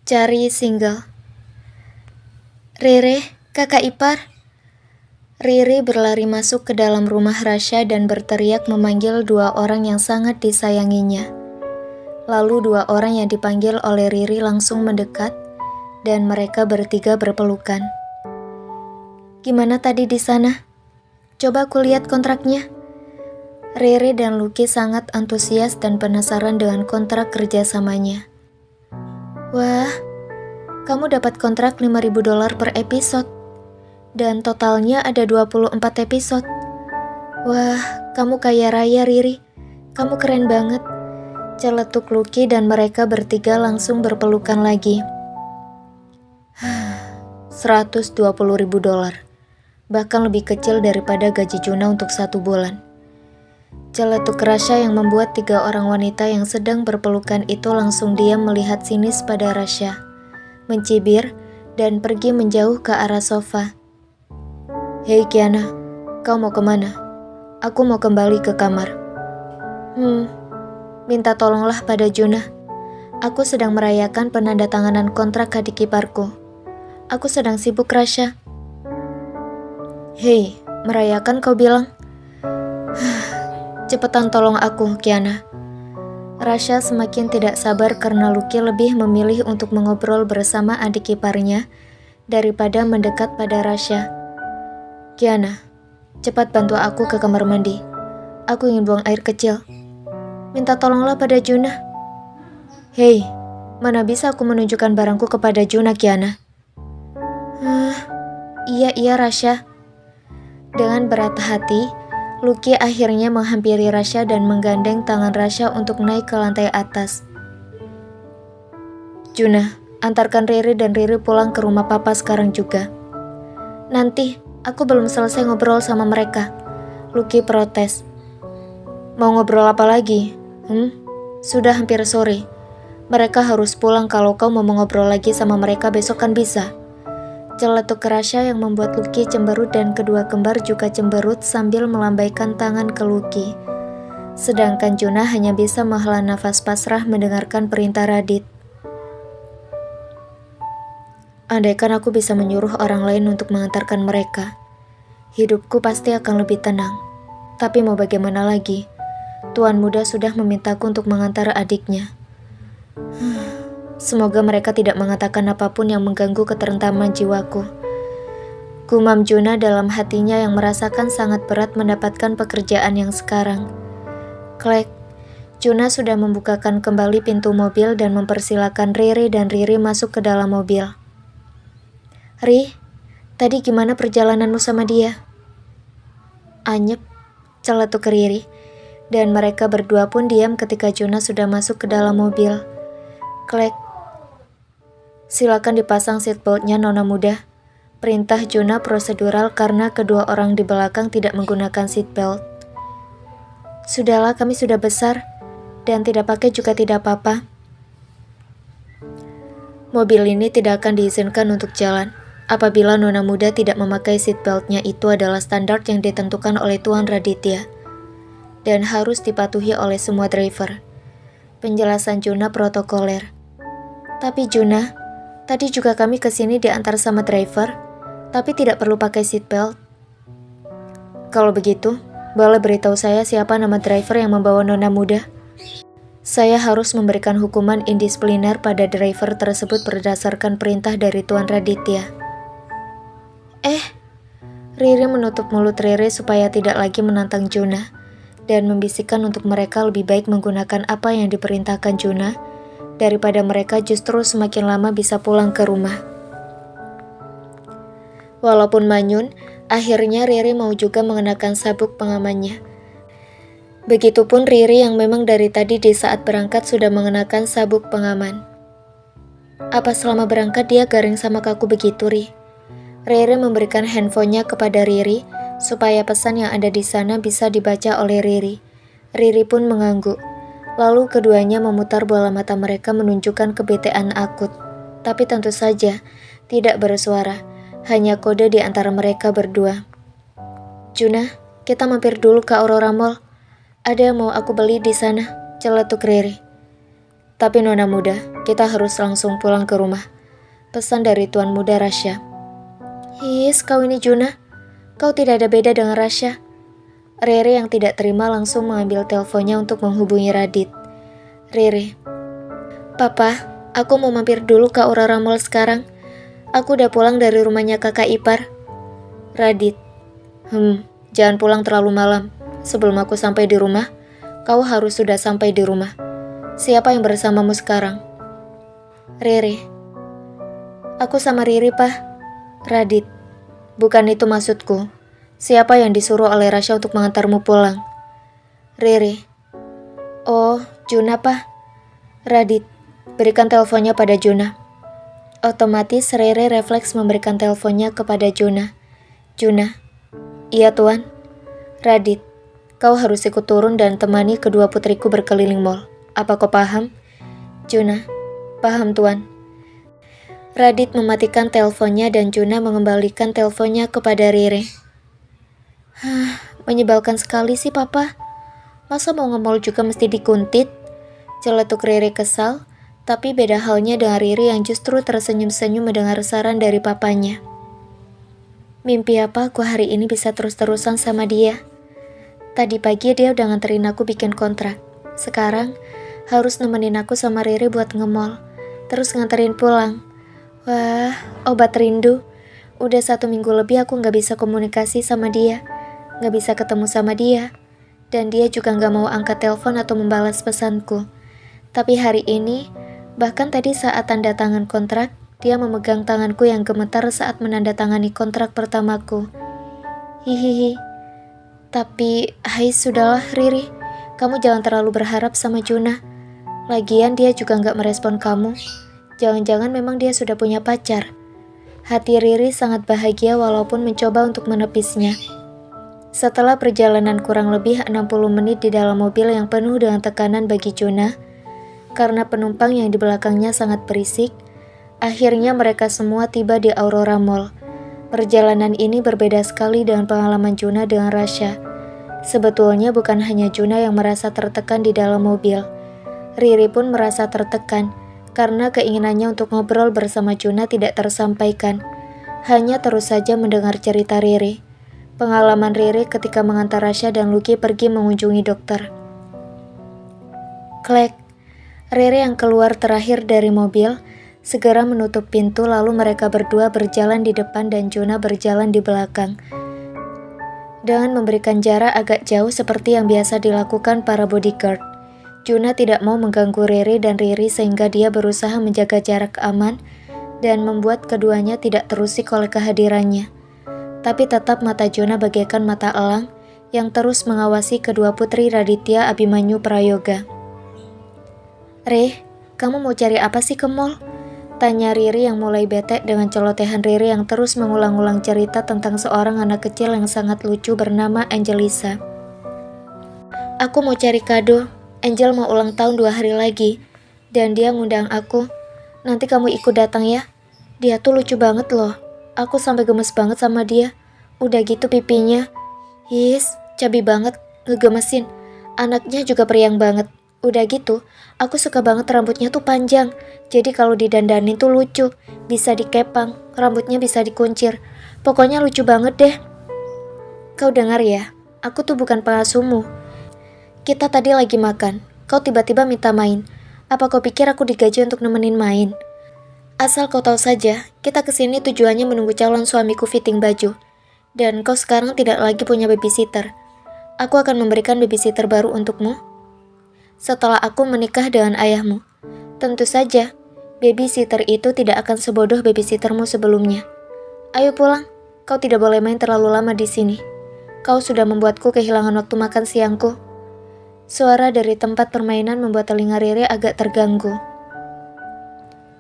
Cari single. Rere, kakak ipar. Riri berlari masuk ke dalam rumah Rasya dan berteriak memanggil dua orang yang sangat disayanginya. Lalu dua orang yang dipanggil oleh Riri langsung mendekat dan mereka bertiga berpelukan. Gimana tadi di sana? Coba aku lihat kontraknya. Riri dan Lucky sangat antusias dan penasaran dengan kontrak kerjasamanya. Wah, kamu dapat kontrak $5.000 per episode. Dan totalnya ada 24 episode. Wah, kamu kaya raya Riri. Kamu keren banget. Celetuk Lucky dan mereka bertiga langsung berpelukan lagi. $120.000. Bahkan lebih kecil daripada gaji Juna untuk 1 bulan. Celetuk Rasya yang membuat 3 orang wanita yang sedang berpelukan itu langsung diam melihat sinis pada Rasya. Mencibir dan pergi menjauh ke arah sofa. Hei Kiana, kau mau kemana? Aku mau kembali ke kamar. Minta tolonglah pada Juna. Aku sedang merayakan penandatanganan kontrak adik iparku. Aku sedang sibuk Rasya. Hei, merayakan kau bilang? Cepetan tolong aku, Kiana. Rasya semakin tidak sabar karena Lucky lebih memilih untuk mengobrol bersama adik iparnya daripada mendekat pada Rasya. Kiana, cepat bantu aku ke kamar mandi. Aku ingin buang air kecil. Minta tolonglah pada Juna. Hei, mana bisa aku menunjukkan barangku kepada Juna, Kiana? Iya Rasya. Dengan berat hati, Lucky akhirnya menghampiri Rasya dan menggandeng tangan Rasya untuk naik ke lantai atas. Juna, antarkan Riri dan Riri pulang ke rumah papa sekarang juga. Nanti, aku belum selesai ngobrol sama mereka. Lucky protes. Mau ngobrol apa lagi? Sudah hampir sore. Mereka harus pulang kalau kau mau ngobrol lagi sama mereka besok kan bisa. Celetuk Rasya yang membuat Lucky cemberut dan kedua kembar juga cemberut sambil melambaikan tangan ke Lucky. Sedangkan Juna hanya bisa menghela nafas pasrah mendengarkan perintah Radit. Andaikan aku bisa menyuruh orang lain untuk mengantarkan mereka, hidupku pasti akan lebih tenang. Tapi mau bagaimana lagi? Tuan muda sudah memintaku untuk mengantar adiknya. Semoga mereka tidak mengatakan apapun yang mengganggu keterentaman jiwaku. Gumam Juna dalam hatinya yang merasakan sangat berat mendapatkan pekerjaan yang sekarang. Klek, Juna sudah membukakan kembali pintu mobil dan mempersilakan Riri dan Riri masuk ke dalam mobil. Ri, tadi gimana perjalananmu sama dia? Anyep, celetuk Riri. Dan mereka berdua pun diam ketika Juna sudah masuk ke dalam mobil. Klek. Silakan dipasang seatbeltnya nona muda. Perintah Juna prosedural karena kedua orang di belakang tidak menggunakan seatbelt. Sudahlah, kami sudah besar. Dan tidak pakai juga tidak apa-apa. Mobil ini tidak akan diizinkan untuk jalan. Apabila nona muda tidak memakai seatbeltnya itu adalah standar yang ditentukan oleh Tuan Raditya. Dan harus dipatuhi oleh semua driver. Penjelasan Juna protokoler. Tapi Juna, tadi juga kami kesini diantar sama driver, tapi tidak perlu pakai seatbelt. Kalau begitu, boleh beritahu saya siapa nama driver yang membawa nona muda? Saya harus memberikan hukuman indisipliner pada driver tersebut berdasarkan perintah dari Tuan Raditya. Riri menutup mulut Riri supaya tidak lagi menantang Juna dan membisikkan untuk mereka lebih baik menggunakan apa yang diperintahkan Juna daripada mereka justru semakin lama bisa pulang ke rumah. Walaupun manyun, akhirnya Riri mau juga mengenakan sabuk pengamannya. Begitupun Riri yang memang dari tadi di saat berangkat sudah mengenakan sabuk pengaman. Apa selama berangkat dia garing sama kaku begitu, Ri? Riri memberikan handphonenya kepada Riri supaya pesan yang ada di sana bisa dibaca oleh Riri. Riri pun mengangguk. Lalu keduanya memutar bola mata mereka menunjukkan kebetean akut. Tapi tentu saja tidak bersuara, hanya kode di antara mereka berdua. Juna, kita mampir dulu ke Aurora Mall. Ada yang mau aku beli di sana, celetuk Riri. Tapi nona muda, kita harus langsung pulang ke rumah. Pesan dari Tuan Muda Rasya. His, kau ini Juna. Kau tidak ada beda dengan Rasya. Riri yang tidak terima langsung mengambil teleponnya untuk menghubungi Radit. Riri. Papa, aku mau mampir dulu ke Aurora Mall sekarang. Aku udah pulang dari rumahnya kakak ipar. Radit. Jangan pulang terlalu malam. Sebelum aku sampai di rumah, kau harus sudah sampai di rumah. Siapa yang bersamamu sekarang? Riri. Aku sama Riri, Pak. Radit. Bukan itu maksudku. Siapa yang disuruh oleh Rasya untuk mengantarmu pulang? Riri. Oh, Juna, Pak. Radit. Berikan teleponnya pada Juna. Otomatis Riri refleks memberikan teleponnya kepada Juna. Juna. Iya, Tuan. Radit. Kau harus ikut turun dan temani kedua putriku berkeliling mall. Apa kau paham? Juna. Paham, Tuan. Radit mematikan teleponnya dan Juna mengembalikan teleponnya kepada Riri. Menyebalkan sekali sih, Papa. Masa mau nge-mall juga mesti dikuntit? Celetuk Riri kesal, tapi beda halnya dengan Riri yang justru tersenyum-senyum mendengar saran dari papanya. Mimpi apa aku hari ini bisa terus-terusan sama dia? Tadi pagi dia udah nganterin aku bikin kontrak. Sekarang harus nemenin aku sama Riri buat nge-mall, terus nganterin pulang. Wah, obat rindu. Udah 1 minggu lebih aku gak bisa komunikasi sama dia, gak bisa ketemu sama dia, dan dia juga gak mau angkat telepon atau membalas pesanku. Tapi hari ini, bahkan tadi saat tanda tangan kontrak, dia memegang tanganku yang gemetar saat menandatangani kontrak pertamaku. Hihihi. Tapi, sudahlah Riri, kamu jangan terlalu berharap sama Juna. Lagian dia juga gak merespon kamu. Jangan-jangan memang dia sudah punya pacar. Hati Riri sangat bahagia walaupun mencoba untuk menepisnya. Setelah perjalanan kurang lebih 60 menit di dalam mobil yang penuh dengan tekanan bagi Juna, karena penumpang yang di belakangnya sangat berisik, akhirnya mereka semua tiba di Aurora Mall. Perjalanan ini berbeda sekali dengan pengalaman Juna dengan Rasya. Sebetulnya bukan hanya Juna yang merasa tertekan di dalam mobil. Riri pun merasa tertekan karena keinginannya untuk ngobrol bersama Juna tidak tersampaikan. Hanya terus saja mendengar cerita Riri. Pengalaman Riri ketika mengantar Rasya dan Lucky pergi mengunjungi dokter. Klek. Riri yang keluar terakhir dari mobil segera menutup pintu, lalu mereka berdua berjalan di depan dan Juna berjalan di belakang. Dengan memberikan jarak agak jauh seperti yang biasa dilakukan para bodyguard. Juna tidak mau mengganggu Riri dan Riri sehingga dia berusaha menjaga jarak aman dan membuat keduanya tidak terusik oleh kehadirannya. Tapi tetap mata Juna bagaikan mata elang yang terus mengawasi kedua putri Raditya Abimanyu Prayoga. Kamu mau cari apa sih ke mall? Tanya Riri yang mulai bete dengan celotehan Riri yang terus mengulang-ulang cerita tentang seorang anak kecil yang sangat lucu bernama Angelisa. Aku mau cari kado. Angel mau ulang tahun 2 hari lagi, dan dia ngundang aku. Nanti kamu ikut datang ya. Dia tuh lucu banget loh. Aku sampai gemes banget sama dia. Udah gitu pipinya. Cabi banget, ngegemesin. Anaknya juga periang banget. Udah gitu, aku suka banget rambutnya tuh panjang. Jadi kalau didandanin tuh lucu. Bisa dikepang, rambutnya bisa dikuncir. Pokoknya lucu banget deh. Kau dengar ya, aku tuh bukan pengasuhmu. Kita tadi lagi makan, kau tiba-tiba minta main. Apa kau pikir aku digaji untuk nemenin main? Asal kau tahu saja, kita kesini tujuannya menunggu calon suamiku fitting baju. Dan kau sekarang tidak lagi punya babysitter. Aku akan memberikan babysitter baru untukmu setelah aku menikah dengan ayahmu. Tentu saja, babysitter itu tidak akan sebodoh babysittermu sebelumnya. Ayo pulang, kau tidak boleh main terlalu lama di sini. Kau sudah membuatku kehilangan waktu makan siangku. Suara dari tempat permainan membuat telinga Riri agak terganggu.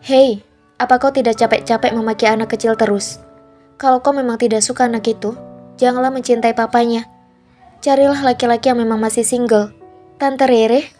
Hei, apa kau tidak capek-capek memaki anak kecil terus? Kalau kau memang tidak suka anak itu, janganlah mencintai papanya. Carilah laki-laki yang memang masih single. Tante Riri.